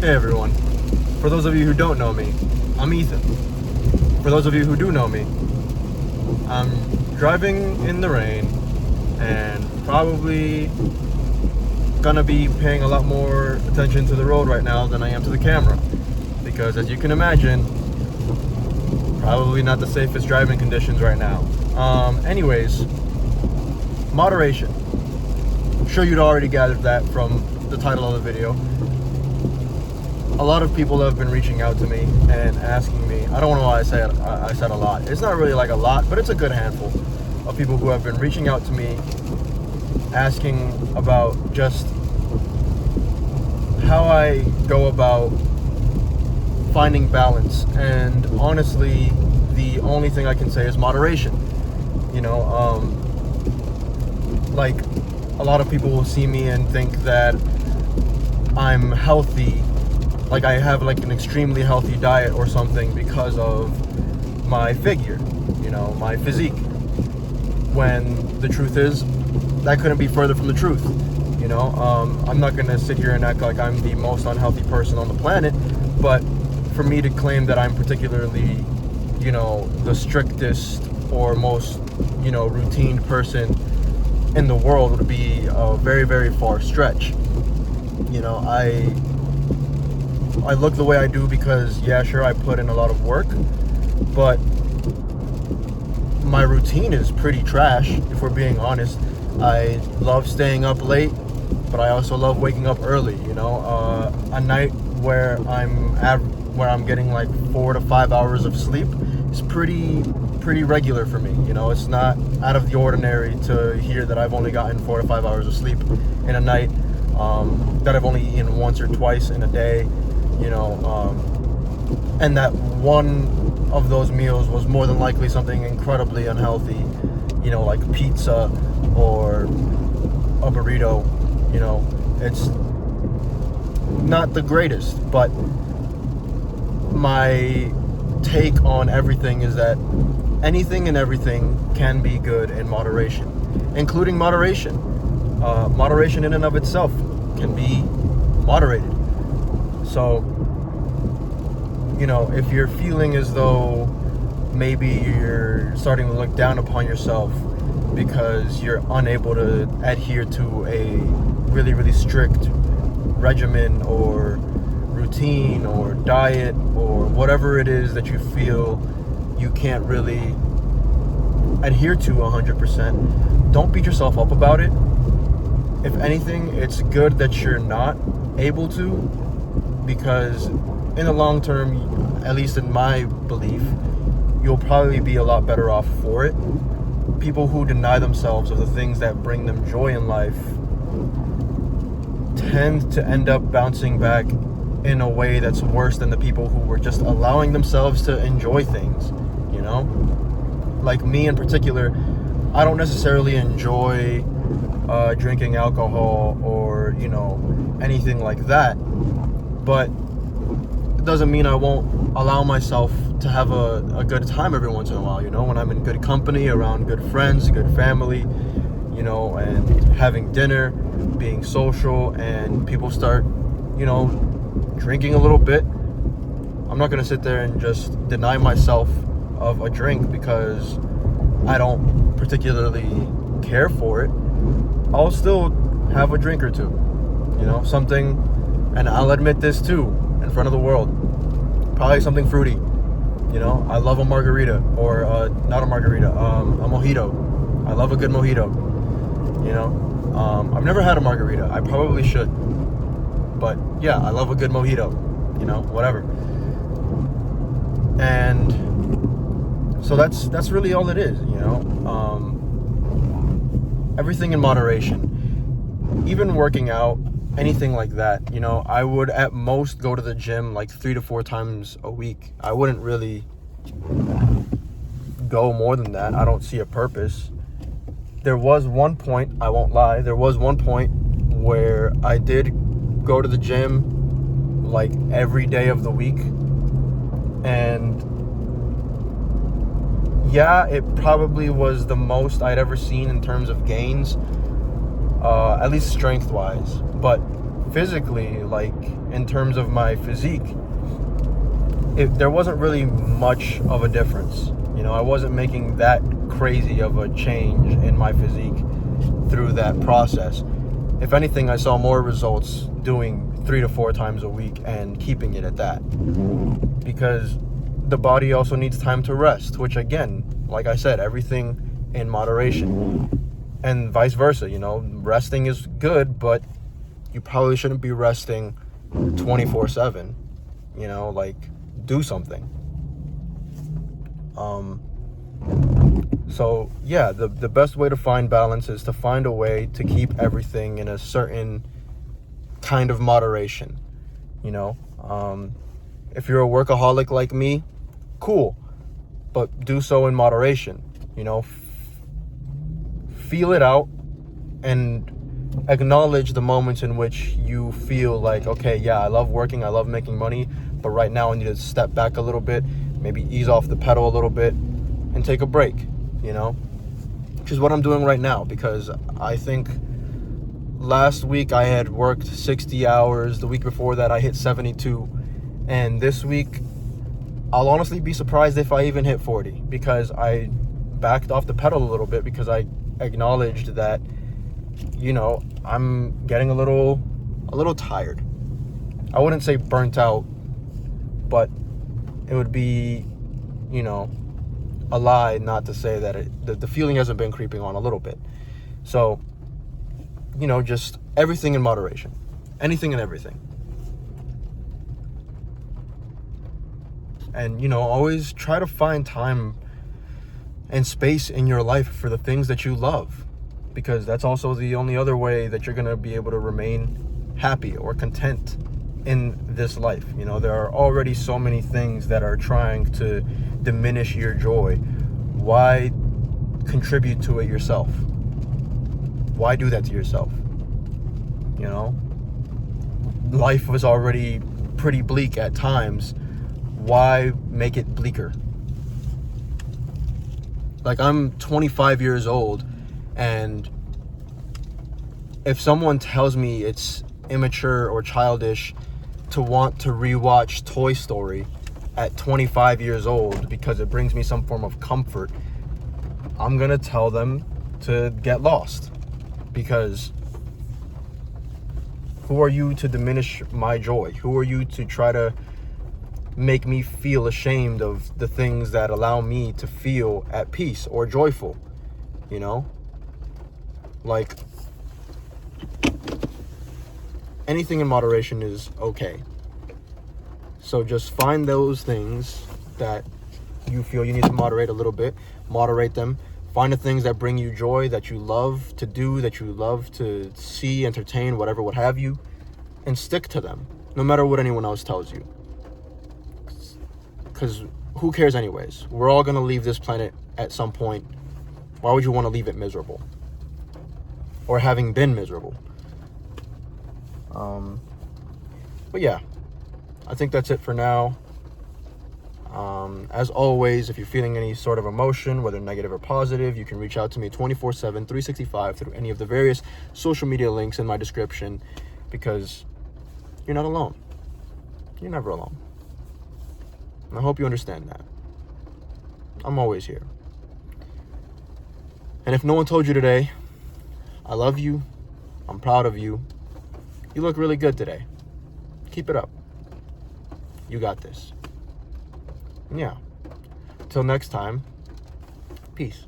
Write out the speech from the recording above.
Hey everyone. For those of you who don't know me, I'm Ethan. For those of you who do know me, I'm driving in the rain and probably gonna be paying a lot more attention to the road right now than I am to the camera. Because as you can imagine, probably not the safest driving conditions right now. Anyways, moderation. I'm sure you'd already gathered that from the title of the video. A lot of people have been reaching out to me and asking me, I don't know why I said a lot. It's not really like a lot, but it's a good handful of people who have been reaching out to me asking about just how I go about finding balance. And honestly, the only thing I can say is moderation. Like a lot of people will see me and think that I'm healthy, like I have like an extremely healthy diet or something because of my figure, my physique. When the truth is, that couldn't be further from the truth. I'm not gonna sit here and act like I'm the most unhealthy person on the planet, but for me to claim that I'm particularly, the strictest or most, routine person in the world would be a very, very far stretch. I look the way I do because, yeah, sure, I put in a lot of work, but my routine is pretty trash, if we're being honest. I love staying up late, but I also love waking up early. A night where I'm getting like 4 to 5 hours of sleep is pretty regular for me. It's not out of the ordinary to hear that I've only gotten 4 to 5 hours of sleep in a night, that I've only eaten once or twice in a day, and that one of those meals was more than likely something incredibly unhealthy, like pizza or a burrito. It's not the greatest, but my take on everything is that anything and everything can be good in moderation, including moderation. Moderation in and of itself can be moderated. So, if you're feeling as though maybe you're starting to look down upon yourself because you're unable to adhere to a really, really strict regimen or routine or diet or whatever it is that you feel you can't really adhere to 100%, don't beat yourself up about it. If anything, it's good that you're not able to, because in the long term, at least in my belief, you'll probably be a lot better off for it. People who deny themselves of the things that bring them joy in life tend to end up bouncing back in a way that's worse than the people who were just allowing themselves to enjoy things. Like me in particular, I don't necessarily enjoy drinking alcohol or anything like that, but it doesn't mean I won't allow myself to have a good time every once in a while, when I'm in good company, around good friends, good family, and having dinner, being social, and people start, drinking a little bit. I'm not going to sit there and just deny myself of a drink because I don't particularly care for it. I'll still have a drink or two, something, and I'll admit this too, in front of the world, probably something fruity. I love a margarita, or not a margarita, a mojito. I love a good mojito. I've never had a margarita. I probably should, but yeah, I love a good mojito. Whatever. And so that's really all it is. Everything in moderation. Even working out, anything like that. I would at most go to the gym like 3 to 4 times a week. I wouldn't really go more than that. I don't see a purpose. There was one point, I won't lie, where I did go to the gym like every day of the week. And yeah, it probably was the most I'd ever seen in terms of gains, at least strength-wise. But physically, like, in terms of my physique, there wasn't really much of a difference. You know, I wasn't making that crazy of a change in my physique through that process. If anything, I saw more results doing 3 to 4 times a week and keeping it at that, because the body also needs time to rest, which, again, like I said, everything in moderation, and vice versa. You know, resting is good, but you probably shouldn't be resting 24/7. You know, like, do something. So yeah, the best way to find balance is to find a way to keep everything in a certain kind of moderation. You know, if you're a workaholic like me, cool, but do so in moderation. You know, feel it out and acknowledge the moments in which you feel like, okay, yeah, I love working, I love making money, but right now I need to step back a little bit, maybe ease off the pedal a little bit and take a break, you know, which is what I'm doing right now, because I think last week I had worked 60 hours. The week before that I hit 72. And this week, I'll honestly be surprised if I even hit 40, because I backed off the pedal a little bit, because I acknowledged that, you know, I'm getting a little tired. I wouldn't say burnt out, but it would be, you know, a lie not to say that the feeling hasn't been creeping on a little bit. So, you know, just everything in moderation. Anything and everything. And, you know, always try to find time and space in your life for the things that you love, because that's also the only other way that you're going to be able to remain happy or content in this life. You know, there are already so many things that are trying to diminish your joy. Why contribute to it yourself? Why do that to yourself? You know, life was already pretty bleak at times. Why make it bleaker? Like, I'm 25 years old, and if someone tells me it's immature or childish to want to rewatch Toy Story at 25 years old because it brings me some form of comfort, I'm gonna tell them to get lost. Because who are you to diminish my joy? Who are you to try to make me feel ashamed of the things that allow me to feel at peace or joyful? You know, like, anything in moderation is okay. So just find those things that you feel you need to moderate a little bit, moderate them. Find the things that bring you joy, that you love to do, that you love to see, entertain, whatever, what have you, and stick to them, no matter what anyone else tells you. Because who cares anyways? We're all going to leave this planet at some point. Why would you want to leave it miserable? Or having been miserable? But yeah, I think that's it for now. As always, if you're feeling any sort of emotion, whether negative or positive, you can reach out to me 24/7, 365 through any of the various social media links in my description, because you're not alone. You're never alone. And I hope you understand that. I'm always here. And if no one told you today, I love you. I'm proud of you. You look really good today. Keep it up. You got this. Yeah. Until next time, peace.